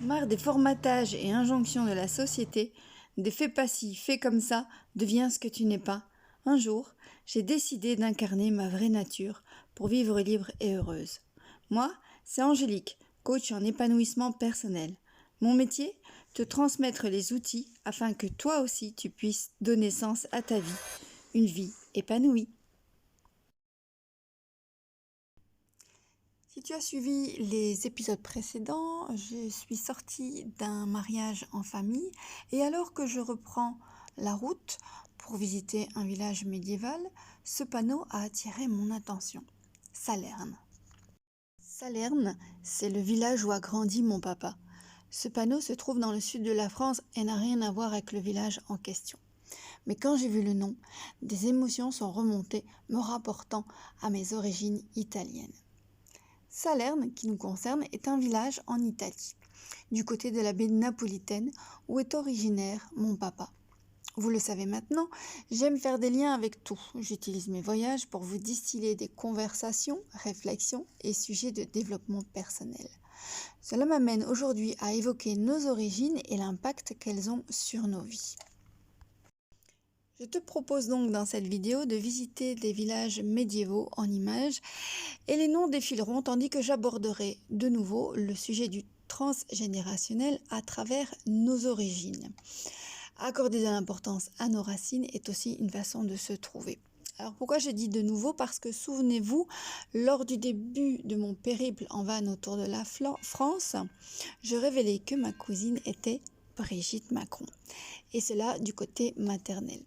Marre des formatages et injonctions de la société, des fais pas ci, fais comme ça, deviens ce que tu n'es pas. Un jour, j'ai décidé d'incarner ma vraie nature pour vivre libre et heureuse. Moi, c'est Angélique, coach en épanouissement personnel. Mon métier, te transmettre les outils afin que toi aussi tu puisses donner sens à ta vie, une vie épanouie. Si tu as suivi les épisodes précédents, je suis sortie d'un mariage en famille et alors que je reprends la route pour visiter un village médiéval, ce panneau a attiré mon attention. Salerne. Salerne, c'est le village où a grandi mon papa. Ce panneau se trouve dans le sud de la France et n'a rien à voir avec le village en question. Mais quand j'ai vu le nom, des émotions sont remontées me rapportant à mes origines italiennes. Salerne, qui nous concerne, est un village en Italie, du côté de la baie napolitaine où est originaire mon papa. Vous le savez maintenant, j'aime faire des liens avec tout. J'utilise mes voyages pour vous distiller des conversations, réflexions et sujets de développement personnel. Cela m'amène aujourd'hui à évoquer nos origines et l'impact qu'elles ont sur nos vies. Je te propose donc dans cette vidéo de visiter des villages médiévaux en images et les noms défileront tandis que j'aborderai de nouveau le sujet du transgénérationnel à travers nos origines. Accorder de l'importance à nos racines est aussi une façon de se trouver. Alors pourquoi je dis de nouveau? Parce que souvenez-vous, lors du début de mon périple en van autour de la France, je révélais que ma cousine était Brigitte Macron, et cela du côté maternel.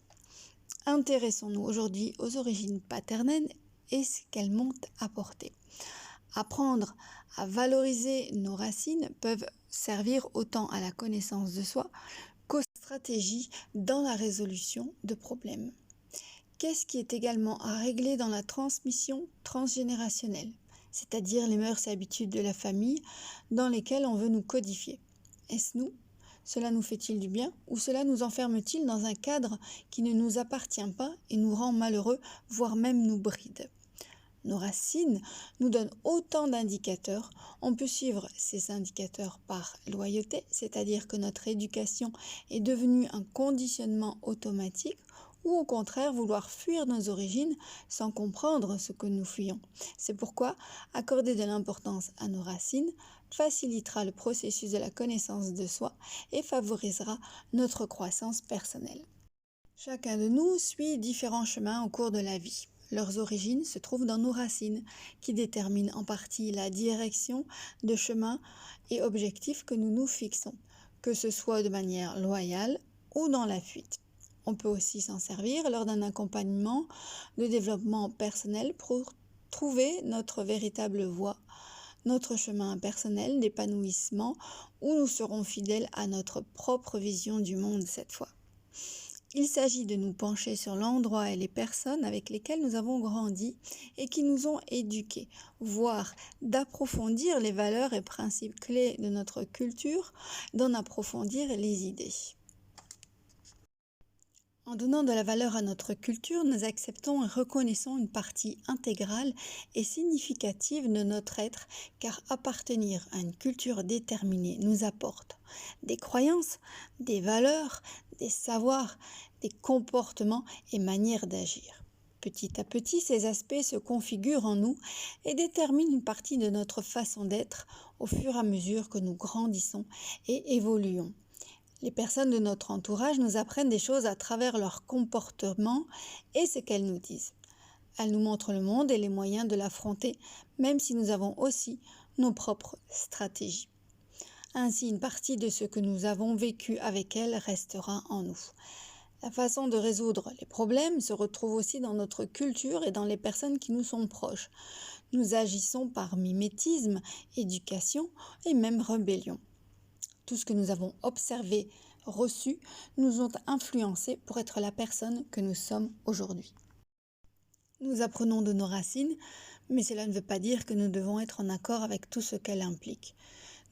Intéressons-nous aujourd'hui aux origines paternelles et ce qu'elles m'ont apporté. Apprendre à valoriser nos racines peuvent servir autant à la connaissance de soi qu'aux stratégies dans la résolution de problèmes. Qu'est-ce qui est également à régler dans la transmission transgénérationnelle, c'est-à-dire les mœurs et habitudes de la famille dans lesquelles on veut nous codifier? Est-ce nous? Cela nous fait-il du bien ou cela nous enferme-t-il dans un cadre qui ne nous appartient pas et nous rend malheureux, voire même nous bride? Nos racines nous donnent autant d'indicateurs. On peut suivre ces indicateurs par loyauté, c'est-à-dire que notre éducation est devenue un conditionnement automatique, ou au contraire vouloir fuir nos origines sans comprendre ce que nous fuyons. C'est pourquoi accorder de l'importance à nos racines facilitera le processus de la connaissance de soi et favorisera notre croissance personnelle. Chacun de nous suit différents chemins au cours de la vie. Leurs origines se trouvent dans nos racines, qui déterminent en partie la direction de chemin et objectifs que nous nous fixons, que ce soit de manière loyale ou dans la fuite. On peut aussi s'en servir lors d'un accompagnement de développement personnel pour trouver notre véritable voie, notre chemin personnel d'épanouissement où nous serons fidèles à notre propre vision du monde cette fois. Il s'agit de nous pencher sur l'endroit et les personnes avec lesquelles nous avons grandi et qui nous ont éduqués, voire d'approfondir les valeurs et principes clés de notre culture, d'en approfondir les idées. En donnant de la valeur à notre culture, nous acceptons et reconnaissons une partie intégrale et significative de notre être, car appartenir à une culture déterminée nous apporte des croyances, des valeurs, des savoirs, des comportements et manières d'agir. Petit à petit, ces aspects se configurent en nous et déterminent une partie de notre façon d'être au fur et à mesure que nous grandissons et évoluons. Les personnes de notre entourage nous apprennent des choses à travers leur comportement et ce qu'elles nous disent. Elles nous montrent le monde et les moyens de l'affronter, même si nous avons aussi nos propres stratégies. Ainsi, une partie de ce que nous avons vécu avec elles restera en nous. La façon de résoudre les problèmes se retrouve aussi dans notre culture et dans les personnes qui nous sont proches. Nous agissons par mimétisme, éducation et même rébellion. Tout ce que nous avons observé, reçu, nous ont influencés pour être la personne que nous sommes aujourd'hui. Nous apprenons de nos racines, mais cela ne veut pas dire que nous devons être en accord avec tout ce qu'elle implique.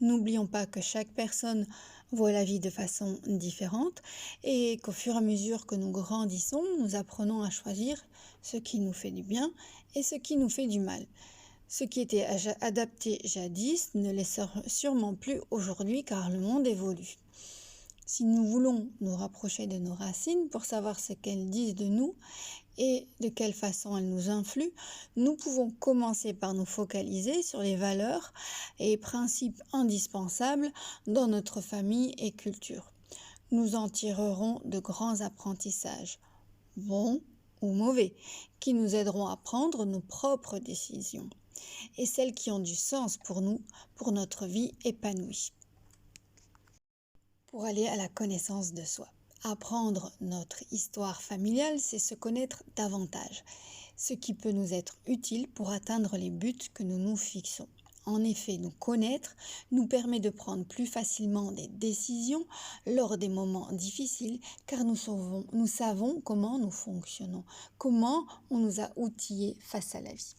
N'oublions pas que chaque personne voit la vie de façon différente et qu'au fur et à mesure que nous grandissons, nous apprenons à choisir ce qui nous fait du bien et ce qui nous fait du mal. Ce qui était adapté jadis ne l'est sûrement plus aujourd'hui car le monde évolue. Si nous voulons nous rapprocher de nos racines pour savoir ce qu'elles disent de nous et de quelle façon elles nous influent, nous pouvons commencer par nous focaliser sur les valeurs et principes indispensables dans notre famille et culture. Nous en tirerons de grands apprentissages, bons ou mauvais, qui nous aideront à prendre nos propres décisions et celles qui ont du sens pour nous, pour notre vie épanouie. Pour aller à la connaissance de soi. Apprendre notre histoire familiale, c'est se connaître davantage, ce qui peut nous être utile pour atteindre les buts que nous nous fixons. En effet, nous connaître nous permet de prendre plus facilement des décisions lors des moments difficiles car nous savons comment nous fonctionnons, comment on nous a outillés face à la vie.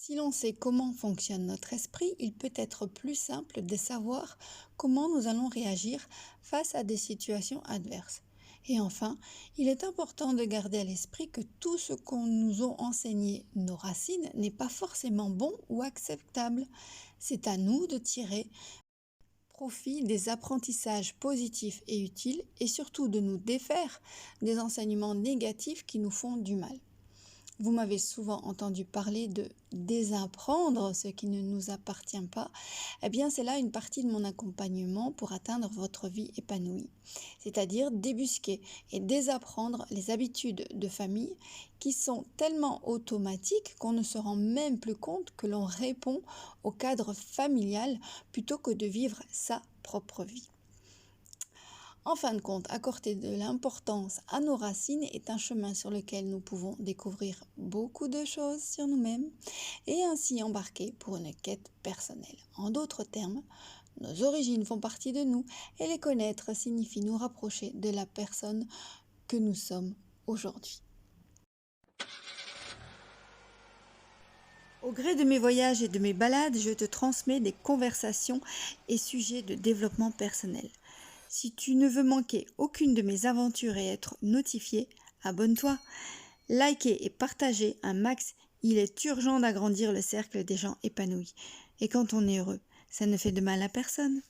Si l'on sait comment fonctionne notre esprit, il peut être plus simple de savoir comment nous allons réagir face à des situations adverses. Et enfin, il est important de garder à l'esprit que tout ce qu'on nous a enseigné, nos racines, n'est pas forcément bon ou acceptable. C'est à nous de tirer profit des apprentissages positifs et utiles et surtout de nous défaire des enseignements négatifs qui nous font du mal. Vous m'avez souvent entendu parler de désapprendre ce qui ne nous appartient pas. Eh bien, c'est là une partie de mon accompagnement pour atteindre votre vie épanouie. C'est-à-dire débusquer et désapprendre les habitudes de famille qui sont tellement automatiques qu'on ne se rend même plus compte que l'on répond au cadre familial plutôt que de vivre sa propre vie. En fin de compte, accorder de l'importance à nos racines est un chemin sur lequel nous pouvons découvrir beaucoup de choses sur nous-mêmes et ainsi embarquer pour une quête personnelle. En d'autres termes, nos origines font partie de nous et les connaître signifie nous rapprocher de la personne que nous sommes aujourd'hui. Au gré de mes voyages et de mes balades, je te transmets des conversations et sujets de développement personnel. Si tu ne veux manquer aucune de mes aventures et être notifié, abonne-toi, likez et partagez un max. Il est urgent d'agrandir le cercle des gens épanouis. Et quand on est heureux, ça ne fait de mal à personne.